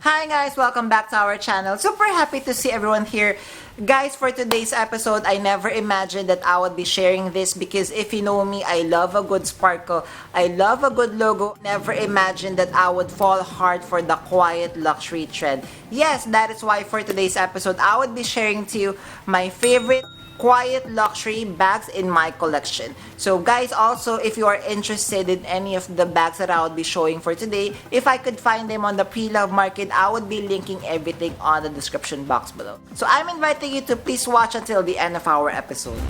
Hi guys, welcome back to our channel. Super happy to see everyone here. Guys, for today's episode, I never imagined that I would be sharing this because if you know me, I love a good sparkle. I love a good logo. Never imagined that I would fall hard for the quiet luxury trend. Yes, that is why for today's episode, I would be sharing to you my favorite quiet luxury bags in my collection. So guys, also if you are interested in any of the bags that I would be showing for today, if I could find them on the pre-love market, I would be linking everything on the description box below. So I'm inviting you to please watch until the end of our episode.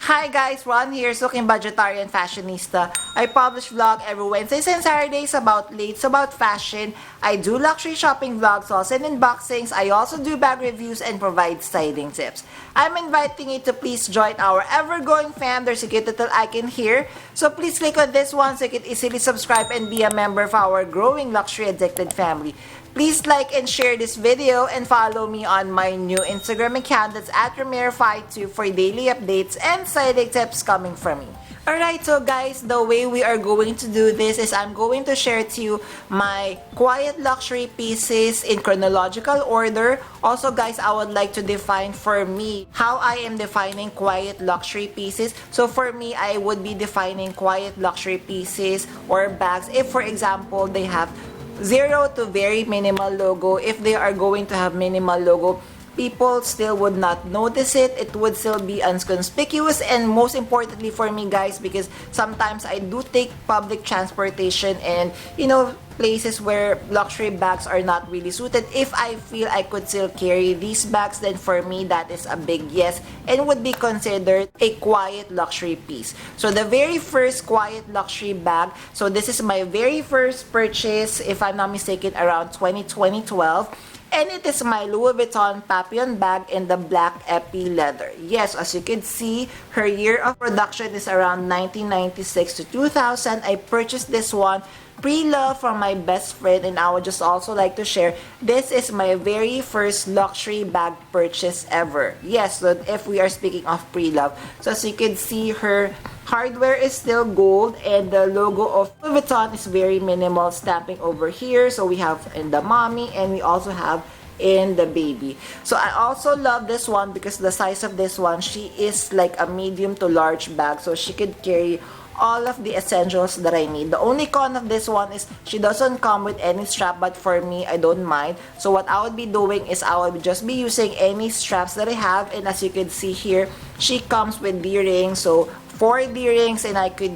Hi guys, Ron here, Looking Budgetarian Fashionista. I publish vlog every Wednesdays and Saturdays about fashion. I do luxury shopping vlogs, also in unboxings. I also do bag reviews and provide styling tips. I'm inviting you to please join our ever-growing fam. There's a cute little icon here. So please click on this one so you can easily subscribe and be a member of our growing luxury addicted family. Please like and share this video and follow me on my new Instagram account that's at Ramiro52 for daily updates and styling tips coming from me. Alright, so guys, the way we are going to do this is I'm going to share to you my quiet luxury pieces in chronological order. Also guys, I would like to define for me how I am defining quiet luxury pieces. So for me, I would be defining quiet luxury pieces or bags if for example they have zero to very minimal logo. If they are going to have minimal logo, people still would not notice it. It would still be inconspicuous, and most importantly for me guys, because sometimes I do take public transportation and places where luxury bags are not really suited. If I feel I could still carry these bags, then for me that is a big yes and would be considered a quiet luxury piece. So the very first quiet luxury bag, so this is my very first purchase, if I'm not mistaken, around 2012. And it is my Louis Vuitton Papillon bag in the black epi leather. Yes, as you can see, her year of production is around 1996 to 2000. I purchased this one pre-love from my best friend, and I would just also like to share, this is my very first luxury bag purchase ever. Yes, so if we are speaking of pre-love. So as you can see, her hardware is still gold and the logo of Louis Vuitton is very minimal stamping over here. So we have in the mommy and we also have in the baby. So I also love this one because the size of this one, she is like a medium to large bag, so she could carry all of the essentials that I need. The only con of this one is she doesn't come with any strap, but for me, I don't mind. So what I would be doing is I would just be using any straps that I have, and as you can see here, she comes with D-rings, so 4 D-rings, and I could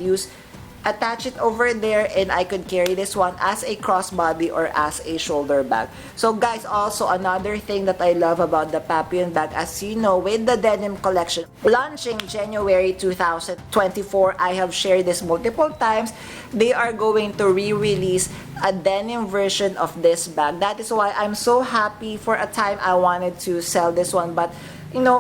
attach it over there, and I could carry this one as a crossbody or as a shoulder bag. So guys, also another thing that I love about the Papillon bag, as you know, with the denim collection launching January 2024, I have shared this multiple times, they are going to re-release a denim version of this bag. That is why I'm so happy. For a time I wanted to sell this one, but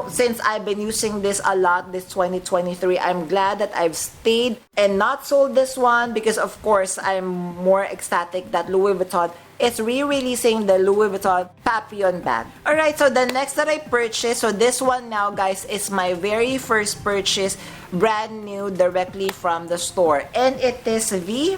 since I've been using this a lot this 2023, I'm glad that I've stayed and not sold this one because of course I'm more ecstatic that Louis Vuitton is re-releasing the Louis Vuitton Papillon bag. Alright, so the next that I purchased, so this one now guys is my very first purchase, brand new, directly from the store, and it is the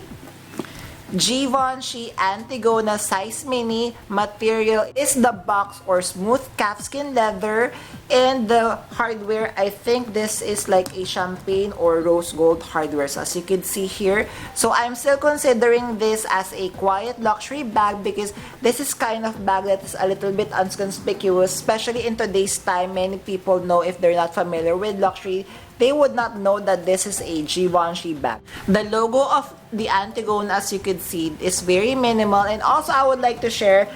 Givenchy Antigona size mini. Material is the box or smooth calfskin leather, and the hardware, I think this is like a champagne or rose gold hardware, so as you can see here. So I'm still considering this as a quiet luxury bag because this is kind of bag that is a little bit inconspicuous, especially in today's time. Many people know, if they're not familiar with luxury, they would not know that this is a Givenchy bag. The logo of the Antigona, as you can see, is very minimal. And also I would like to share,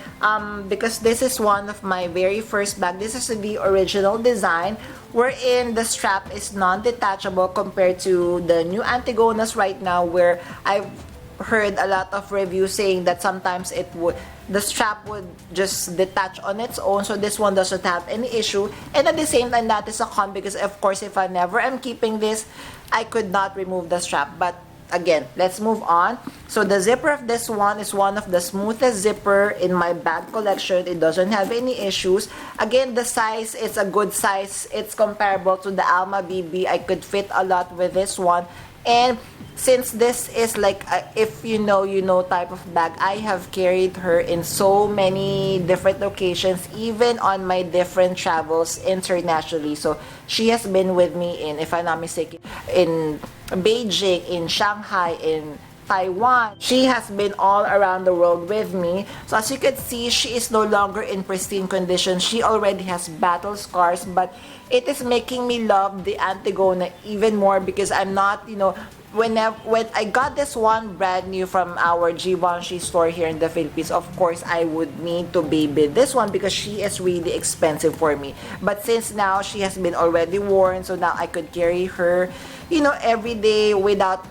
because this is one of my very first bag, this is the original design, wherein the strap is non-detachable compared to the new Antigonas right now, where I've heard a lot of reviews saying that sometimes the strap would just detach on its own. So this one doesn't have any issue, and at the same time that is a con because of course if I never am keeping this, I could not remove the strap. But again, let's move on. So the zipper of this one is one of the smoothest zipper in my bag collection. It doesn't have any issues. Again, the size is a good size. It's comparable to the Alma BB. I could fit a lot with this one. And since this is like if you know type of bag, I have carried her in so many different locations, even on my different travels internationally. So she has been with me in, if I'm not mistaken, in Beijing, in Shanghai, in Taiwan. She has been all around the world with me. So as you can see, she is no longer in pristine condition. She already has battle scars, but it is making me love the Antigona even more because I'm not, when I got this one brand new from our Givenchy store here in the Philippines, of course I would need to baby this one because she is really expensive for me. But since now she has been already worn, so now I could carry her, every day without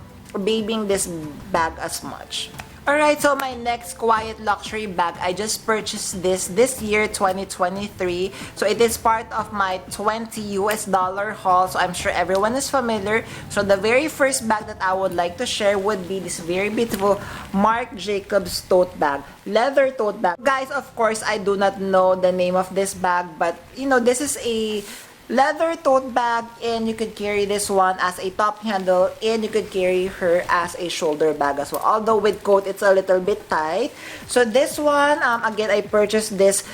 babying this bag as much. Alright, so my next quiet luxury bag, I just purchased this year, 2023. So it is part of my $20 haul. So I'm sure everyone is familiar. So the very first bag that I would like to share would be this very beautiful Marc Jacobs tote bag. Leather tote bag. Guys, of course, I do not know the name of this bag, but this is a leather tote bag, and you could carry this one as a top handle, and you could carry her as a shoulder bag as well. Although with coat, it's a little bit tight. So this one, again, I purchased this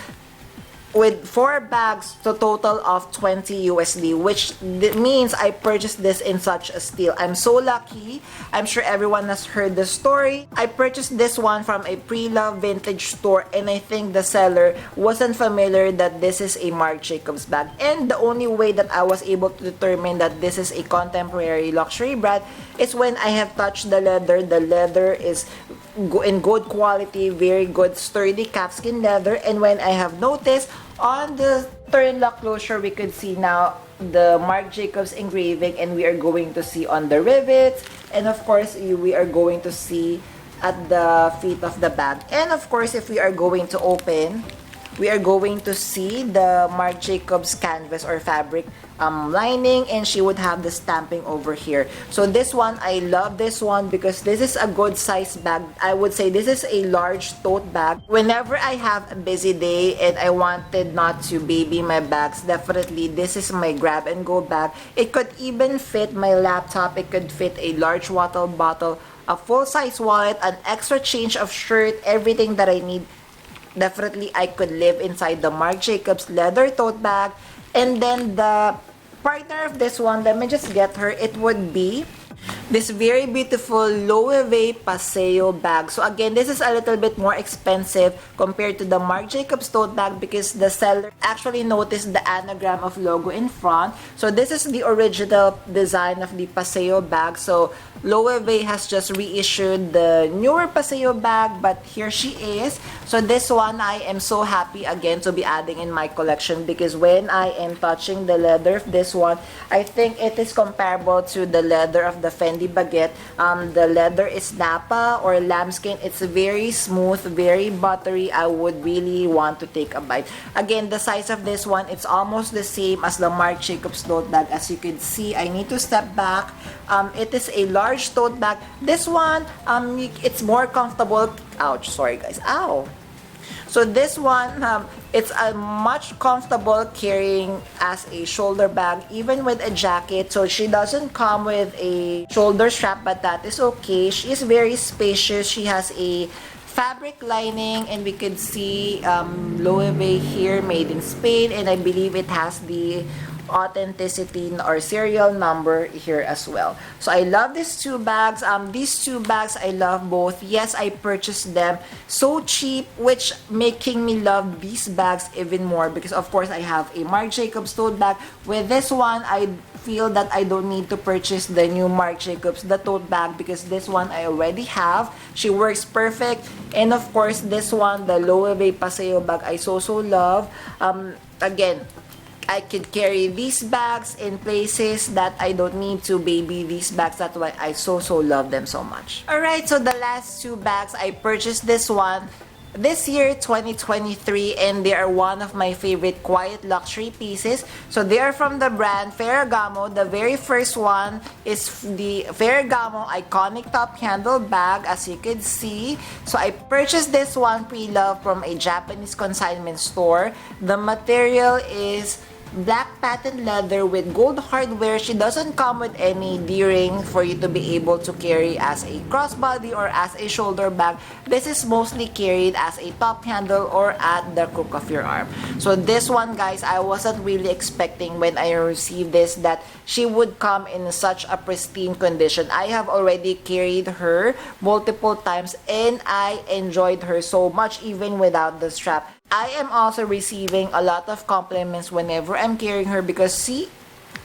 with 4 bags to total of $20, which means I purchased this in such a steal. I'm so lucky. I'm sure everyone has heard the story. I purchased this one from a pre-loved vintage store, and I think the seller wasn't familiar that this is a Marc Jacobs bag. And the only way that I was able to determine that this is a contemporary luxury brand is when I have touched the leather. The leather is in good quality, very good sturdy calfskin leather, and when I have noticed on the turn lock closure, we could see now the Marc Jacobs engraving, and we are going to see on the rivets, and of course we are going to see at the feet of the bag. And of course, if we are going to open, we are going to see the Marc Jacobs canvas or fabric lining, and she would have the stamping over here. So this one, I love this one because this is a good size bag. I would say this is a large tote bag. Whenever I have a busy day and I wanted not to baby my bags, definitely this is my grab and go bag. It could even fit my laptop. It could fit a large water bottle, a full-size wallet, an extra change of shirt, everything that I need. Definitely, I could live inside the Marc Jacobs leather tote bag. And then the partner of this one, let me just get her, it would be this very beautiful Loewe Paseo bag. So again, this is a little bit more expensive compared to the Marc Jacobs tote bag because the seller actually noticed the anagram of logo in front. So this is the original design of the Paseo bag. So Loewe has just reissued the newer Paseo bag, but here she is. So this one, I am so happy again to be adding in my collection because when I am touching the leather of this one, I think it is comparable to the leather of the Fendi Baguette. The leather is Napa or lambskin. It's very smooth, very buttery. I would really want to take a bite. Again, the size of this one, it's almost the same as the Marc Jacobs tote bag. As you can see, I need to step back. It is a large tote bag. This one, it's more comfortable. Ouch, sorry guys. Ow. So this one, it's a much comfortable carrying as a shoulder bag, even with a jacket. So she doesn't come with a shoulder strap, but that is okay. She is very spacious. She has a fabric lining, and we could see Loewe here, made in Spain, and I believe it has the authenticity or serial number here as well. So I love these two bags. These two bags, I love both. Yes, I purchased them so cheap, which making me love these bags even more because of course I have a Marc Jacobs tote bag. With this one, I feel that I don't need to purchase the new Marc Jacobs, the tote bag, because this one I already have. She works perfect. And of course, this one, the Loewe Paseo bag, I so love. Again, I could carry these bags in places that I don't need to baby these bags. That's why I so love them so much. Alright, so the last two bags, I purchased this one this year, 2023, and they are one of my favorite quiet luxury pieces. So they are from the brand Ferragamo. The very first one is the Ferragamo iconic top handle bag, as you can see. So I purchased this one pre-loved from a Japanese consignment store. The material is black patent leather with gold hardware. She doesn't come with any D-ring for you to be able to carry as a crossbody or as a shoulder bag. This is mostly carried as a top handle or at the crook of your arm. So this one, guys, I wasn't really expecting when I received this that she would come in such a pristine condition. I have already carried her multiple times and I enjoyed her so much even without the strap. I am also receiving a lot of compliments whenever I'm carrying her because she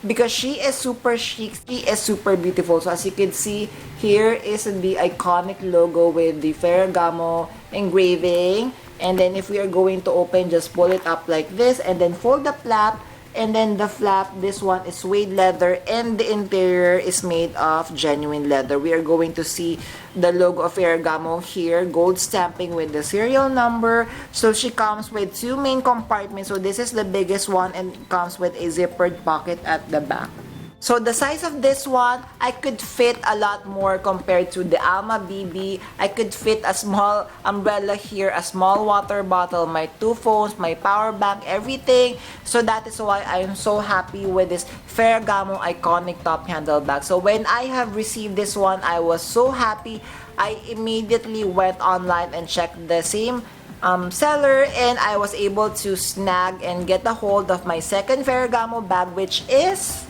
is super chic, she is super beautiful. So as you can see, here is the iconic logo with the Ferragamo engraving. And then if we are going to open, just pull it up like this and then fold the flap. And then the flap, this one is suede leather and the interior is made of genuine leather. We are going to see the logo of Ferragamo here, gold stamping with the serial number. So she comes with two main compartments. So this is the biggest one and comes with a zippered pocket at the back. So the size of this one, I could fit a lot more compared to the Alma BB. I could fit a small umbrella here, a small water bottle, my two phones, my power bank, everything. So that is why I am so happy with this Ferragamo iconic top handle bag. So when I have received this one, I was so happy. I immediately went online and checked the same seller and I was able to snag and get a hold of my second Ferragamo bag, which is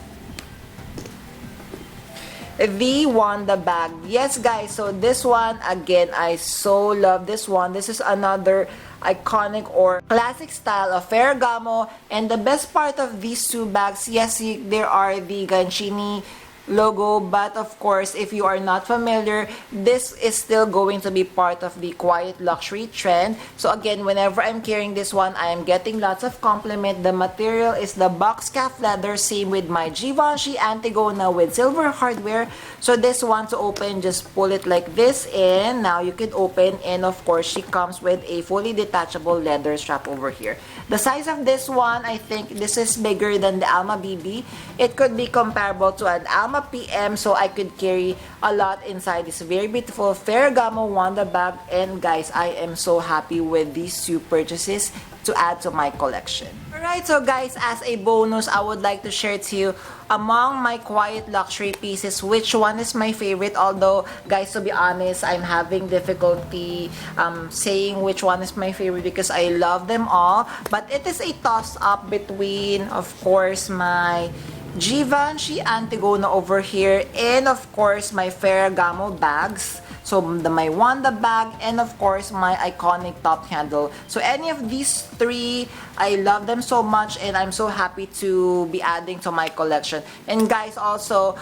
the Wanda bag. Yes, guys, so this one, again, I so love this one. This is another iconic or classic style of Ferragamo. And the best part of these two bags, yes, there are the Gancini logo, but of course, if you are not familiar, this is still going to be part of the quiet luxury trend. So again, whenever I'm carrying this one, I am getting lots of compliment. The material is the box calf leather, same with my Givenchy Antigona with silver hardware. So this one to open, just pull it like this and now you can open, and of course she comes with a fully detachable leather strap over here. The size of this one, I think this is bigger than the Alma BB. It could be comparable to an Alma PM, so I could carry a lot inside this very beautiful Ferragamo Wanda bag. And guys, I am so happy with these two purchases to add to my collection. Alright, so guys, as a bonus, I would like to share to you among my quiet luxury pieces which one is my favorite. Although, guys, to be honest, I'm having difficulty saying which one is my favorite because I love them all. But it is a toss-up between, of course, my Givenchy Antigona over here and of course my Ferragamo bags. So my Wanda bag and of course my iconic top handle. So any of these three, I love them so much and I'm so happy to be adding to my collection. And guys, also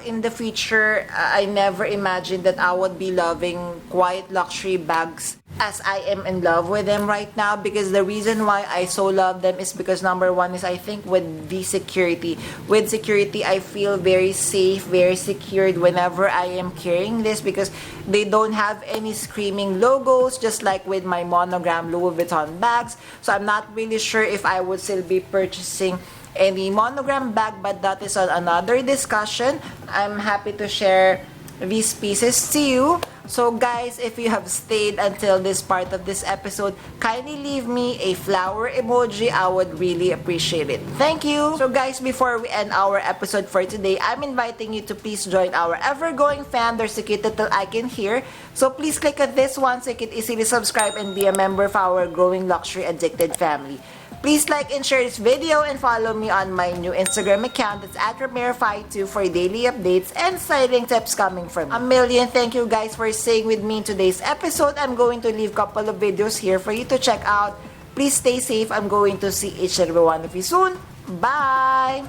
in the future, I never imagined that I would be loving quiet luxury bags as I am in love with them right now, because the reason why I so love them is because number one is I think with the security. With security, I feel very safe, very secured whenever I am carrying this because they don't have any screaming logos just like with my monogram Louis Vuitton bags. So I'm not really sure if I would still be purchasing any monogram bag, but that is another discussion. I'm happy to share these pieces to you. So guys, if you have stayed until this part of this episode, kindly leave me a flower emoji. I would really appreciate it. Thank you! So guys, before we end our episode for today, I'm inviting you to please join our ever-growing fan. There's a cute little icon here. So please click on this one so you can easily subscribe and be a member of our growing luxury addicted family. Please like and share this video and follow me on my new Instagram account. That's at Ramiro52 for daily updates and styling tips coming from me. A million thank you guys for staying with me in today's episode. I'm going to leave a couple of videos here for you to check out. Please stay safe. I'm going to see each and every one of you soon. Bye!